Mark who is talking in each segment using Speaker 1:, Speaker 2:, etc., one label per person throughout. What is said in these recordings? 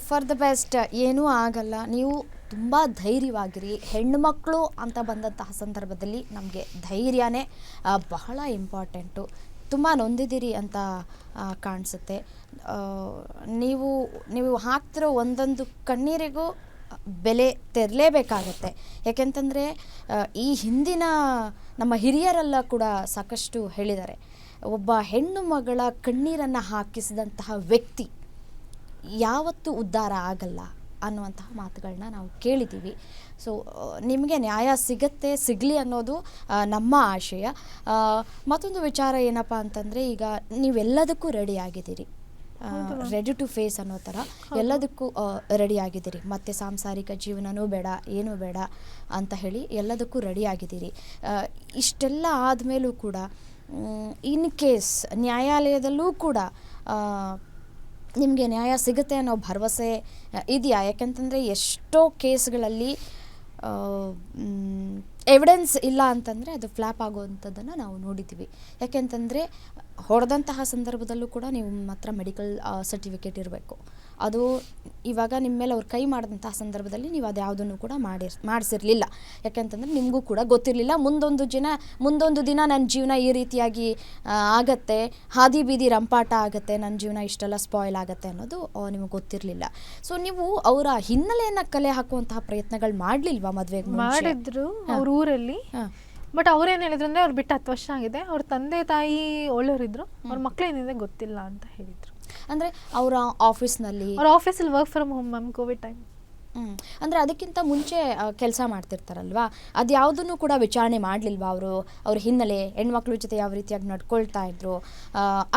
Speaker 1: For the best. ಏನೂ ಆಗಲ್ಲ. ನೀವು ತುಂಬ ಧೈರ್ಯವಾಗಿರಿ. ಹೆಣ್ಣುಮಕ್ಕಳು ಅಂತ ಬಂದಂತಹ ಸಂದರ್ಭದಲ್ಲಿ ನಮಗೆ ಧೈರ್ಯನೇ ಬಹಳ ಇಂಪಾರ್ಟೆಂಟು. ತುಂಬ ನೊಂದಿದ್ದೀರಿ ಅಂತ ಕಾಣಿಸುತ್ತೆ. ನೀವು ನೀವು ಹಾಕ್ತಿರೋ ಒಂದೊಂದು ಕಣ್ಣೀರಿಗೂ ಬೆಲೆ ತೆರಲೇಬೇಕಾಗತ್ತೆ. ಯಾಕೆಂತಂದರೆ ಈ ಹಿಂದಿನ ನಮ್ಮ ಹಿರಿಯರೆಲ್ಲ ಕೂಡ ಸಾಕಷ್ಟು ಹೇಳಿದ್ದಾರೆ, ಒಬ್ಬ ಹೆಣ್ಣು ಮಗಳ ಕಣ್ಣೀರನ್ನು ಹಾಕಿಸಿದಂತಹ ವ್ಯಕ್ತಿ ಯಾವತ್ತೂ ಉದ್ಧಾರ ಆಗಲ್ಲ ಅನ್ನುವಂತಹ ಮಾತುಗಳನ್ನ ನಾವು ಕೇಳಿದ್ದೀವಿ. ಸೊ ನಿಮಗೆ ನ್ಯಾಯ ಸಿಗಲಿ ಅನ್ನೋದು ನಮ್ಮ ಆಶಯ. ಮತ್ತೊಂದು ವಿಚಾರ ಏನಪ್ಪ ಅಂತಂದರೆ, ಈಗ ನೀವೆಲ್ಲದಕ್ಕೂ ರೆಡಿ ಆಗಿದ್ದೀರಿ, ರೆಡಿ ಟು ಫೇಸ್ ಅನ್ನೋ ಥರ ಎಲ್ಲದಕ್ಕೂ ರೆಡಿ ಆಗಿದ್ದೀರಿ. ಮತ್ತು ಸಾಂಸಾರಿಕ ಜೀವನವೂ ಬೇಡ, ಏನೂ ಬೇಡ ಅಂತ ಹೇಳಿ ಎಲ್ಲದಕ್ಕೂ ರೆಡಿ ಆಗಿದ್ದೀರಿ. ಇಷ್ಟೆಲ್ಲ ಆದಮೇಲೂ ಕೂಡ ಇನ್ ಕೇಸ್ ನ್ಯಾಯಾಲಯದಲ್ಲೂ ಕೂಡ ನಿಮಗೆ ನ್ಯಾಯ ಸಿಗುತ್ತೆ ಅನ್ನೋ ಭರವಸೆ ಇದೆಯಾ? ಯಾಕೆಂತಂದರೆ ಎಷ್ಟೋ ಕೇಸ್ಗಳಲ್ಲಿ ಎವಿಡೆನ್ಸ್ ಇಲ್ಲ ಅಂತಂದರೆ ಅದು ಫ್ಲ್ಯಾಪ್ ಆಗುವಂಥದ್ದನ್ನು ನಾವು ನೋಡಿದ್ದೀವಿ. ಯಾಕೆಂತಂದರೆ ಹೊಡೆದಂತಹ ಸಂದರ್ಭದಲ್ಲೂ ಕೂಡ ನಿಮ್ಮ ಹತ್ರ ಮೆಡಿಕಲ್ ಸರ್ಟಿಫಿಕೇಟ್ ಇರಬೇಕು. ಅದು ಇವಾಗ ನಿಮ್ಮ ಮೇಲೆ ಅವ್ರು ಕೈ ಮಾಡಿದಂತಹ ಸಂದರ್ಭದಲ್ಲಿ ನೀವು ಅದು ಯಾವುದನ್ನು ಕೂಡ ಮಾಡಿಸಿರಲಿಲ್ಲ. ಯಾಕೆಂತಂದರೆ ನಿಮಗೂ ಕೂಡ ಗೊತ್ತಿರಲಿಲ್ಲ ಮುಂದೊಂದು ದಿನ ನನ್ನ ಜೀವನ ಈ ರೀತಿಯಾಗಿ ಆಗತ್ತೆ, ಹಾದಿ ಬೀದಿ ರಂಪಾಟ ಆಗುತ್ತೆ, ನನ್ನ ಜೀವನ ಇಷ್ಟೆಲ್ಲ ಸ್ಪಾಯ್ಲ್ ಆಗುತ್ತೆ ಅನ್ನೋದು ನಿಮಗೆ ಗೊತ್ತಿರಲಿಲ್ಲ. ಸೊ ನೀವು ಅವರ ಹಿನ್ನೆಲೆಯನ್ನು ಕಲೆ ಹಾಕುವಂತಹ ಪ್ರಯತ್ನಗಳು ಮಾಡಲಿಲ್ವಾ? ಮದುವೆಗೆ
Speaker 2: ಮಾಡಿದ್ರು ಅವ್ರ ಊರಲ್ಲಿ. ಬಟ್ ಅವ್ರೇನು ಹೇಳಿದ್ರು ಅಂದರೆ ಅವ್ರು ಬಿಟ್ಟು 10 ವರ್ಷ ಆಗಿದೆ, ಅವ್ರ ತಂದೆ ತಾಯಿ ಒಳ್ಳೆಯವರಿದ್ರು, ಅವ್ರ ಮಕ್ಕಳೇನಿದೆ ಗೊತ್ತಿಲ್ಲ ಅಂತ ಹೇಳಿದರು.
Speaker 1: ಅಂದರೆ ಅವರ ಆಫೀಸ್ನಲ್ಲಿ
Speaker 2: work from home ma'am, Covid time.
Speaker 1: ಅಂದರೆ ಅದಕ್ಕಿಂತ ಮುಂಚೆ ಕೆಲಸ ಮಾಡ್ತಿರ್ತಾರಲ್ವಾ, ಅದು ಯಾವುದನ್ನು ಕೂಡ ವಿಚಾರಣೆ ಮಾಡಲಿಲ್ವಾ ಅವ್ರ ಹಿನ್ನೆಲೆ, ಹೆಣ್ಮಕ್ಳ ಜೊತೆ ಯಾವ ರೀತಿಯಾಗಿ ನಡ್ಕೊಳ್ತಾ ಇದ್ರು,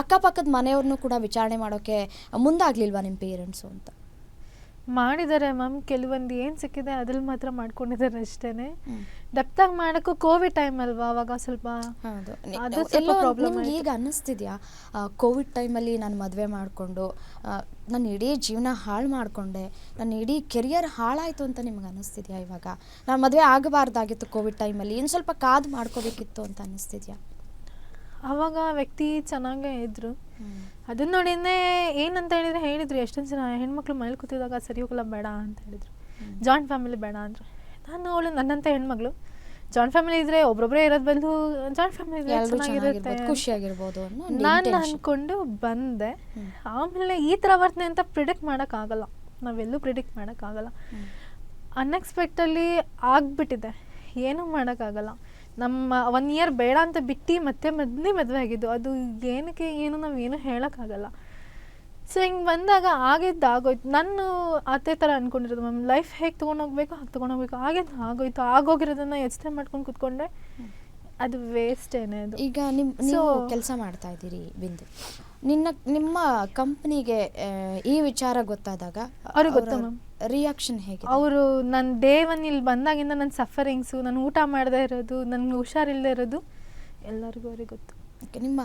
Speaker 1: ಅಕ್ಕಪಕ್ಕದ ಮನೆಯವ್ರನ್ನೂ ಕೂಡ ವಿಚಾರಣೆ ಮಾಡೋಕ್ಕೆ ಮುಂದಾಗಲಿಲ್ವಾ ನಿಮ್ಮ ಪೇರೆಂಟ್ಸು ಅಂತ?
Speaker 2: ಮಾಡಿದ್ದಾರೆ ಮ್ಯಾಮ್, ಕೆಲವೊಂದು ಏನು ಸಿಕ್ಕಿದೆ ಅದ್ರಲ್ಲಿ ಮಾತ್ರ ಮಾಡ್ಕೊಂಡಿದ್ದಾರೆ ಅಷ್ಟೇ. ಡೆಪ್ತಾಗಿ ಮಾಡೋಕ್ಕೂ ಕೋವಿಡ್ ಟೈಮ್ ಅಲ್ವಾ, ಅವಾಗ ಸ್ವಲ್ಪ
Speaker 1: ಪ್ರಾಬ್ಲಮ್. ಈಗ ಅನ್ನಿಸ್ತಿದ್ಯಾ ಕೋವಿಡ್ ಟೈಮಲ್ಲಿ ನಾನು ಮದುವೆ ಮಾಡಿಕೊಂಡು ನನ್ನ ಇಡೀ ಜೀವನ ಹಾಳು ಮಾಡಿಕೊಂಡೆ, ನನ್ನ ಇಡೀ ಕೆರಿಯರ್ ಹಾಳಾಯಿತು ಅಂತ ನಿಮ್ಗೆ ಅನ್ನಿಸ್ತಿದ್ಯಾ? ಇವಾಗ ನಾನು ಮದುವೆ ಆಗಬಾರ್ದಾಗಿತ್ತು ಕೋವಿಡ್ ಟೈಮಲ್ಲಿ, ಇನ್ನು ಸ್ವಲ್ಪ ಕಾದು ಮಾಡ್ಕೋಬೇಕಿತ್ತು ಅಂತ ಅನ್ನಿಸ್ತಿದ್ಯಾ?
Speaker 2: ಆವಾಗ ವ್ಯಕ್ತಿ ಚೆನ್ನಾಗೇ ಇದ್ದರು. ಅದನ್ನ ನೋಡಿನೇ ಏನಂತ ಹೇಳಿದ್ರು ಎಷ್ಟೊಂದು ಜನ ಹೆಣ್ಮಕ್ಳು ಮನೇಲಿ ಕೂತಿದಾಗ ಸರಿ ಹೋಗಲ್ಲ, ಬೇಡ ಅಂತ ಹೇಳಿದ್ರು. ಜಾಯಿಂಟ್ ಫ್ಯಾಮಿಲಿ ಬೇಡ ಅಂದರು. ಅವಳು ನನ್ನಂತ ಹೆಣ್ಮಗಳು ಜಾಯಿಂಟ್ ಫ್ಯಾಮಿಲಿ ಇದ್ರೆ ಒಬ್ಬೊಬ್ಬರೇ ಇರೋದು ಬದಲು ಜಾಯಿಂಟ್ ಫ್ಯಾಮಿಲಿ ಇದ್ರೆ ಚೆನ್ನಾಗಿರುತ್ತೆ,
Speaker 1: ಖುಷಿಯಾಗಿರ್ಬೋದು
Speaker 2: ನಾನು ಅಂದ್ಕೊಂಡು ಬಂದೆ. ಆಮೇಲೆ ಈ ಥರ ಬರ್ತದೆ ಅಂತ ಪ್ರಿಡಿಕ್ಟ್ ಮಾಡೋಕ್ಕಾಗಲ್ಲ, ನಾವೆಲ್ಲೂ ಪ್ರಿಡಿಕ್ಟ್ ಮಾಡೋಕ್ಕಾಗಲ್ಲ. ಅನ್ಎಕ್ಸ್ಪೆಕ್ಟಲ್ಲಿ ಆಗಿಬಿಟ್ಟಿದೆ, ಏನೂ ಮಾಡೋಕ್ಕಾಗಲ್ಲ. ನಮ್ಮ 1 ಇಯರ್ ಬೇಡ ಅಂತ ಬಿಟ್ಟು ಮತ್ತೆ ಮದುವೆ ಆಗಿದ್ದು, ಅದು ಏನಕ್ಕೆ ಏನು ನಾವೇನು ಹೇಳೋಕ್ಕಾಗಲ್ಲ. ಸೊ ಹಿಂಗೆ ಬಂದಾಗ ಆಗೋಯ್ತು. ನಾನು ಅದೇ ಥರ ಅಂದ್ಕೊಂಡಿರೋದು ಮ್ಯಾಮ್, ಲೈಫ್ ಹೇಗೆ ತೊಗೊಂಡೋಗ್ಬೇಕು ಹಾಗೆ ತೊಗೊಂಡೋಗ್ಬೇಕು, ಆಗೋಯ್ತು. ಆಗೋಗಿರೋದನ್ನು ಯೋಚನೆ ಮಾಡ್ಕೊಂಡು ಕೂತ್ಕೊಂಡ್ರೆ ಅದು ವೇಸ್ಟೇನೆ. ಅದು
Speaker 1: ಈಗ ನೀವು ಕೆಲಸ ಮಾಡ್ತಾ ಇದ್ದೀರಿ ಬಿಂದು, ನಿಮ್ಮ ಕಂಪ್ನಿಗೆ ಈ ವಿಚಾರ ಗೊತ್ತಾದಾಗ
Speaker 2: ಅವ್ರಿಗೆ ಗೊತ್ತಾ ಮ್ಯಾಮ್
Speaker 1: ರಿಯಾಕ್ಷನ್ ಹೇಗೆ?
Speaker 2: ಅವರು ನನ್ನ ಡೇ 1 ಇಲ್ಲಿ ಬಂದಾಗಿಂದ ನನ್ನ ಸಫರಿಂಗ್ಸು, ನಾನು ಊಟ ಮಾಡದೇ ಇರೋದು, ನನಗೆ ಹುಷಾರಿಲ್ಲದೆ ಇರೋದು ಎಲ್ಲರಿಗೂ ಅವ್ರಿಗೆ ಗೊತ್ತು.
Speaker 1: ನಿಮ್ಮ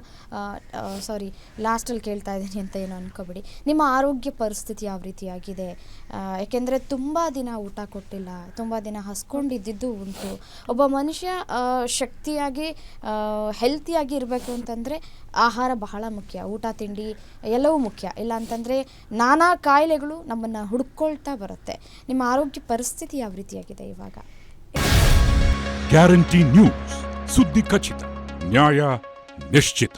Speaker 1: ಲಾಸ್ಟಲ್ಲಿ ಕೇಳ್ತಾ ಇದ್ದೀನಿ ಅಂತ ಏನು ಅಂದ್ಕೋಬೇಡಿ, ನಿಮ್ಮ ಆರೋಗ್ಯ ಪರಿಸ್ಥಿತಿ ಯಾವ ರೀತಿಯಾಗಿದೆ? ಯಾಕೆಂದರೆ ತುಂಬ ದಿನ ಊಟ ಕೊಟ್ಟಿಲ್ಲ, ತುಂಬ ದಿನ ಹಸ್ಕೊಂಡಿದ್ದು ಉಂಟು. ಒಬ್ಬ ಮನುಷ್ಯ ಶಕ್ತಿಯಾಗಿ ಹೆಲ್ತಿಯಾಗಿ ಇರಬೇಕು ಅಂತಂದರೆ ಆಹಾರ ಬಹಳ ಮುಖ್ಯ, ಊಟ ತಿಂಡಿ ಎಲ್ಲವೂ ಮುಖ್ಯ. ಇಲ್ಲ ಅಂತಂದರೆ ನಾನಾ ಕಾಯಿಲೆಗಳು ನಮ್ಮನ್ನು ಹುಡುಕೊಳ್ತಾ ಬರುತ್ತೆ. ನಿಮ್ಮ ಆರೋಗ್ಯ ಪರಿಸ್ಥಿತಿ ಯಾವ ರೀತಿಯಾಗಿದೆ ಇವಾಗ?
Speaker 3: ಗ್ಯಾರಂಟಿ ನ್ಯೂಸ್, ಸುದ್ದಿ ಖಚಿತ, ನ್ಯಾಯ ನಿಶ್ಚಿತ.